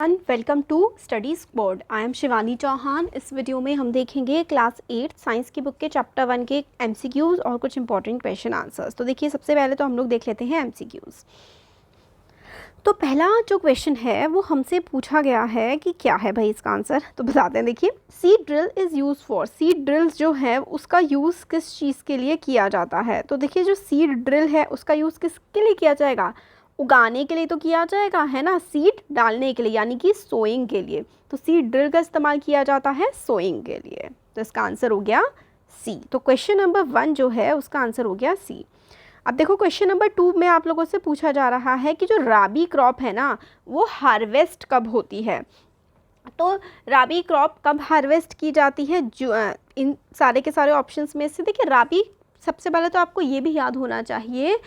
And welcome to studies board. I am Shivani Chauhan. इस video में हम देखेंगे क्लास 8 साइंस की बुक के चैप्टर 1 के एमसीक्यूज़ और कुछ इंपॉर्टेंट क्वेश्चन आंसर्स। तो देखिए, सबसे पहले तो हम लोग देख लेते हैं एमसीक्यूज़। तो पहला जो क्वेश्चन है वो हमसे पूछा गया है कि क्या है भाई इसका आंसर, तो बताते हैं। देखिए, seed drill is use for, seed drills जो है उसका यूज़ किस चीज़ के लिए किया जाता है। तो देखिए, जो सीड ड्रिल है उसका यूज़ किसके लिए किया जाएगा? उगाने के लिए तो किया जाएगा, है ना। सीड डालने के लिए यानी कि सोइंग के लिए, तो सीड ड्रिल का इस्तेमाल किया जाता है सोइंग के लिए। तो इसका आंसर हो गया सी। तो क्वेश्चन नंबर 1 जो है उसका आंसर हो गया सी। अब देखो, क्वेश्चन नंबर 2 में आप लोगों से पूछा जा रहा है कि जो राबी क्रॉप है ना वो हार्वेस्ट कब होती है। तो राबी क्रॉप कब हार्वेस्ट की जाती है? जो इन सारे के सारे ऑप्शंस में से देखिए, राबी सबसे पहले तो आपको ये भी याद होना चाहिए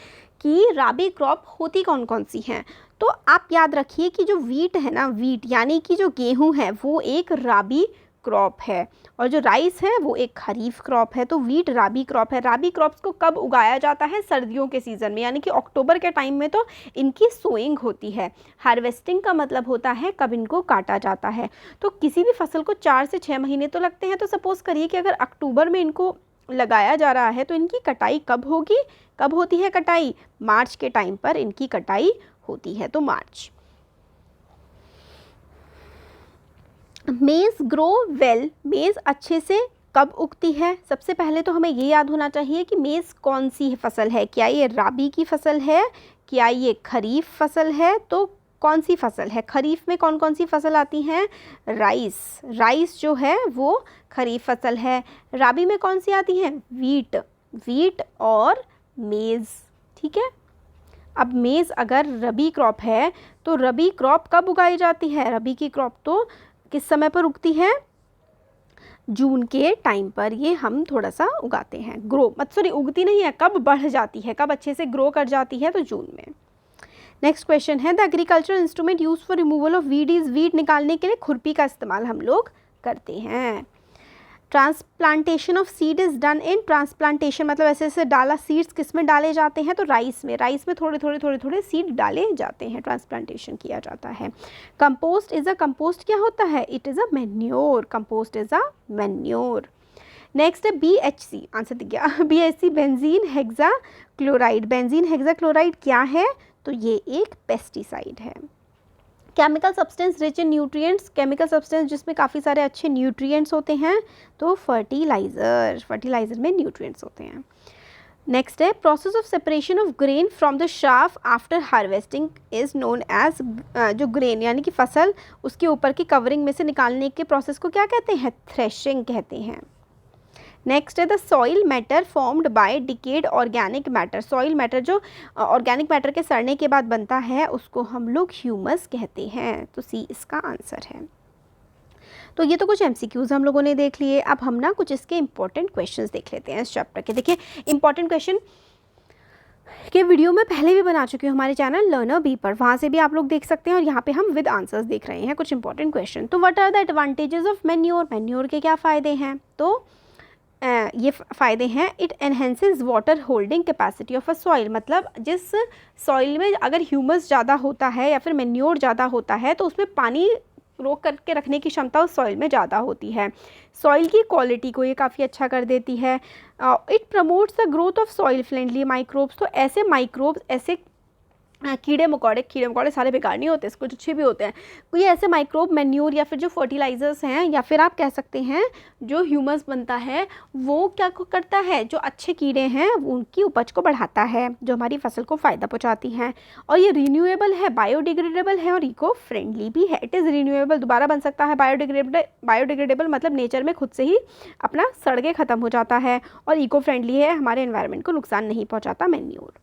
कि राबी क्रॉप होती कौन कौन सी हैं। तो आप याद रखिए कि जो वीट है ना, वीट यानी कि जो गेहूं है वो एक राबी क्रॉप है, और जो राइस है वो एक खरीफ क्रॉप है। तो वीट राबी क्रॉप है। राबी क्रॉप्स को कब उगाया जाता है? सर्दियों के सीज़न में, यानी कि अक्टूबर के टाइम में तो इनकी सोइंग होती है। हार्वेस्टिंग का मतलब होता है कब इनको काटा जाता है। तो किसी भी फसल को 4 से 6 महीने तो लगते हैं। तो सपोज़ करिए कि अगर अक्टूबर में इनको लगाया जा रहा है तो इनकी कटाई कब होगी? कब होती है कटाई? मार्च के टाइम पर इनकी कटाई होती है, तो मार्च। मेज़ ग्रो वेल, मेज़ अच्छे से कब उगती है? सबसे पहले तो हमें ये याद होना चाहिए कि मेज़ कौन सी फसल है। क्या ये राबी की फसल है? क्या ये खरीफ फसल है? तो कौन सी फसल है? खरीफ में कौन कौन सी फसल आती हैं? राइस, राइस जो है वो खरीफ फसल है। राबी में कौन सी आती हैं? वीट, वीट और मेज़। ठीक है। अब मेज़ अगर रबी क्रॉप है तो रबी क्रॉप कब उगाई जाती है? रबी की क्रॉप तो किस समय पर उगती है? जून के टाइम पर ये हम थोड़ा सा उगाते हैं। ग्रो मत सॉरी उगती नहीं है, कब बढ़ जाती है, कब अच्छे से ग्रो कर जाती है? तो जून में। नेक्स्ट क्वेश्चन है, the agricultural instrument use for removal of weed is, weed निकालने के लिए खुरपी का इस्तेमाल हम लोग करते हैं। Transplantation of seed is done in, transplantation मतलब ऐसे ऐसे डाला, सीड्स किस में डाले जाते हैं? तो राइस में, राइस में थोड़े थोड़े थोड़े थोड़े सीड डाले जाते हैं, ट्रांसप्लांटेशन किया जाता है। कंपोस्ट इज अ, कंपोस्ट क्या होता है? It is a manure, compost is a manure. Next है BHC, आंसर दिख गया। BHC benzene hexa chloride, benzene hexa chloride क्या है? तो ये एक पेस्टिसाइड है। Chemical substance rich in nutrients, chemical substance जिसमें काफ़ी सारे अच्छे न्यूट्रिएंट्स होते हैं, तो फर्टिलाइज़र, फर्टिलाइज़र में न्यूट्रिएंट्स होते हैं। नेक्स्ट है, process of separation of grain from the chaff after harvesting is known as, जो ग्रेन यानी कि फसल उसके ऊपर की कवरिंग में से निकालने के प्रोसेस को क्या कहते हैं? थ्रेशिंग कहते हैं। नेक्स्ट है, the soil matter formed by decade organic matter, soil matter जो ऑर्गेनिक मैटर के सड़ने के बाद बनता है उसको हम लोग ह्यूमस कहते हैं। तो सी इसका आंसर है। तो ये तो कुछ एमसीक्यूज़ हम लोगों ने देख लिए। अब हम ना कुछ इसके इंपॉर्टेंट क्वेश्चंस देख लेते हैं इस चैप्टर के। देखिए, इंपॉर्टेंट क्वेश्चन के वीडियो में पहले भी बना चुकी हूँ हमारे चैनल लर्नर बी पर, वहाँ से भी आप लोग देख सकते हैं। और यहाँ पे हम विद आंसर्स देख रहे हैं कुछ इंपॉर्टेंट क्वेश्चन। तो what are the advantages of manure, manure के क्या फ़ायदे हैं? तो ये फ़ायदे हैं, it enhances water holding capacity of a soil, मतलब जिस सॉइल में अगर ह्यूमस ज़्यादा होता है या फिर मैन्योर ज़्यादा होता है तो उसमें पानी रोक करके रखने की क्षमता उस सॉइल में ज़्यादा होती है। सॉइल की क्वालिटी को ये काफ़ी अच्छा कर देती है। It promotes the growth of soil friendly microbes, तो ऐसे माइक्रोब्स, ऐसे कीड़े मकोड़े सारे बेकार नहीं होते, कुछ अच्छे भी होते हैं। कोई ऐसे माइक्रोब मैन्योर या फिर जो फर्टिलाइजर्स हैं या फिर आप कह सकते हैं जो ह्यूमस बनता है वो क्या करता है? जो अच्छे कीड़े हैं वो उनकी उपज को बढ़ाता है, जो हमारी फसल को फ़ायदा पहुंचाती हैं। और ये रिन्यूएबल है, बायोडिग्रेडेबल है और इको फ्रेंडली भी है। इट इज़ रिन्यूएबल, दोबारा बन सकता है। बायोडिग्रेडेबल मतलब नेचर में खुद से ही अपना सड़ के ख़त्म हो जाता है। और इको फ्रेंडली है, हमारे एनवायरनमेंट को नुकसान नहीं पहुँचाता मैन्योर।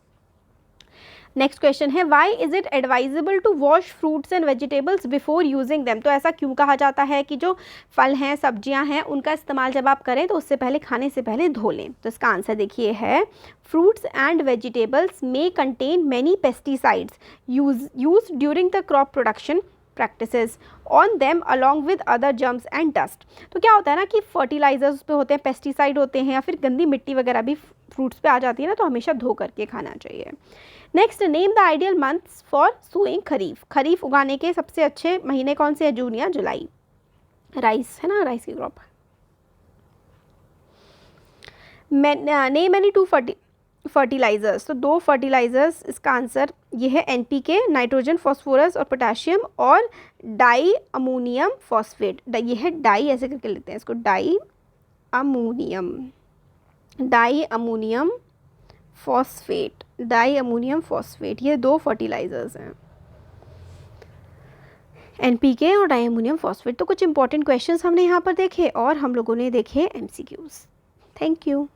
नेक्स्ट क्वेश्चन है, why is it advisable to wash fruits and vegetables before using them, तो ऐसा क्यों कहा जाता है कि जो फल हैं, सब्जियां हैं, उनका इस्तेमाल जब आप करें तो उससे पहले, खाने से पहले धो लें। तो इसका आंसर देखिए है, fruits and vegetables may contain many pesticides use during the crop production practices on them along with other germs and dust. तो क्या होता है ना कि फर्टिलाइजर्स पे होते हैं, पेस्टिसाइड होते हैं, या फिर गंदी मिट्टी वगैरह भी फ्रूट्स पे आ जाती है ना, तो हमेशा धो करके खाना चाहिए। Next, name the ideal months for sowing kharif. Kharif उगाने के सबसे अच्छे महीने कौन से हैं? जून या जुलाई। राइस है ना, राइस की crop. Name any two fertilisers. तो 2 फर्टिलाइजर्स, इसका आंसर ये है NPK, नाइट्रोजन फॉस्फोरस और पोटाशियम, और डाई अमोनियम फॉस्फेट। ये है डाई, ऐसे करके लेते हैं इसको, diammonium phosphate, diammonium phosphate. ये 2 फर्टिलाइजर्स हैं, NPK और डाई अमोनियम फॉस्फेट। तो कुछ इंपॉर्टेंट क्वेश्चंस हमने यहाँ पर देखे और हम लोगों ने देखे MCQs। Thank you.